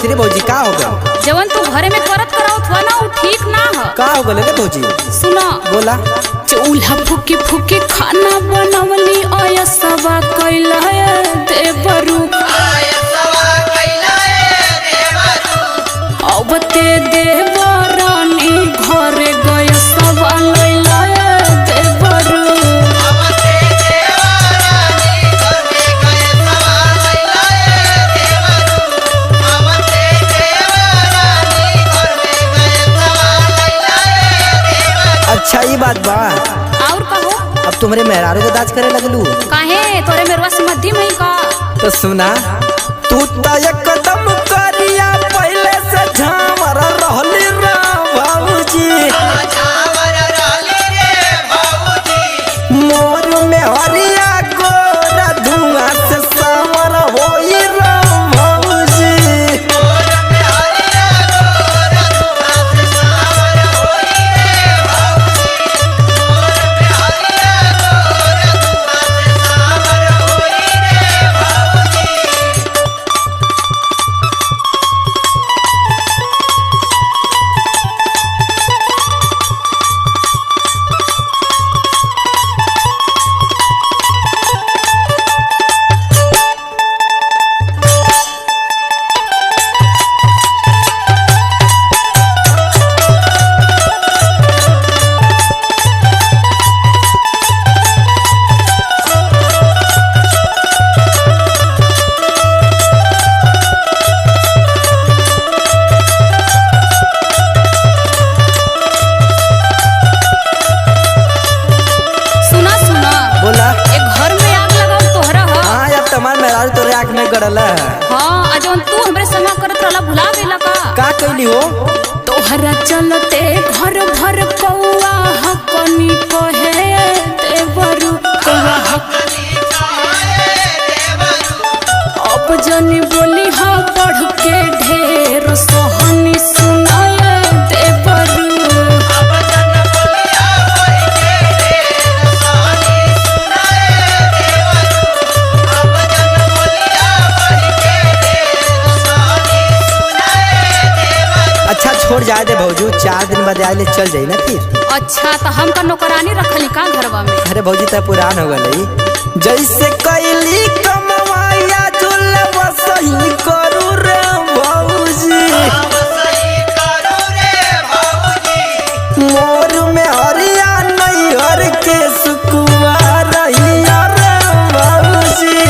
थी रे भौजी? का हो गया? जवन तू घरे में करत करावत हुआ ना वो ठीक ना है। का हो गया रे भौजी? सुना बोला। चूल्हा फूकी फूकी खाना बनवली आयसवा कैला देवरू अब ते देवरानी घरे गय सवा लैला देवरू अच्छा ये बात बा। और कहो अब तुम्हारे मेहरारू को दाज करे लगलू? काहे तोरे मेरवा से मध्यम है का? तो सुना, तू तो एकदम करिया पहले से झामर रहली रे भौजी। मोर में हरिया गोरा धुआं से सावर होई रे भौजी। हाँ जौन तू हमरे संग करत रहला भुला गेला का कैली हो? तोहरा चलते घर भर कौआ हकनी कहे देवरू कौआ अब जनी बोली हाँ बढ़ के ढेर सोहनी सुनाए देवरू अच्छा छोड़ जाए दे भौजू, 4 दिन बाद आए चल जाई ना फिर। अच्छा तो हम का नौकरानी रखली का घरवा में? अरे भौजी तो पुरान हो गई, जैसे कैली कमवाया जुलवा सही करू रे भौजी। मोर में हरिया नहीं हर के सुकुआ रहिया रे भौजी।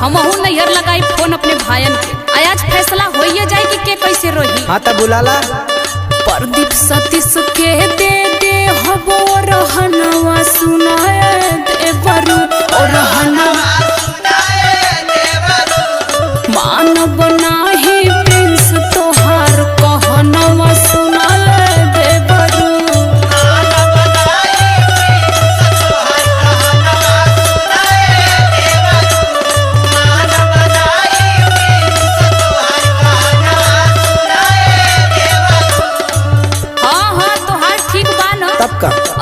हम नैहर लगाई फोन अपने भायन के आज फैसला होइए जाए कि के कैसे रही। हाँ तब बुलाला। प्रदीप सतीश के दे दे हबो रहनवा सुनाए देवरू और रहनवा मानव नाही प्रिंस तोहार कहनवा सुनाए देवरू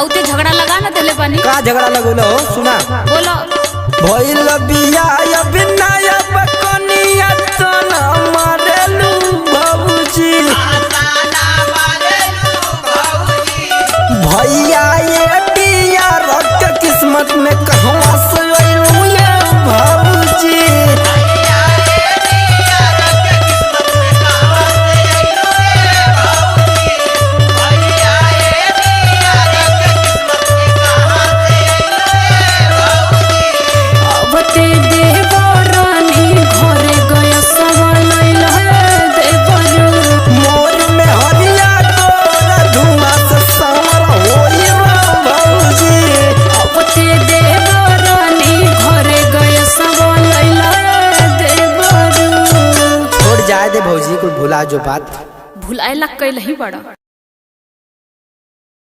औते झगड़ा लगा न देले बानी। का झगड़ा लगोलो हो? सुना बोलो। भइल बिया बिनाया बकनिया तना मारेलू बाबूजी। भैया ये बिया रख किस्मत में कहवा से आइलू ये बाबूजी। देवा कुल भुला जो बात। भुलाए ला कैल ही बड़ा।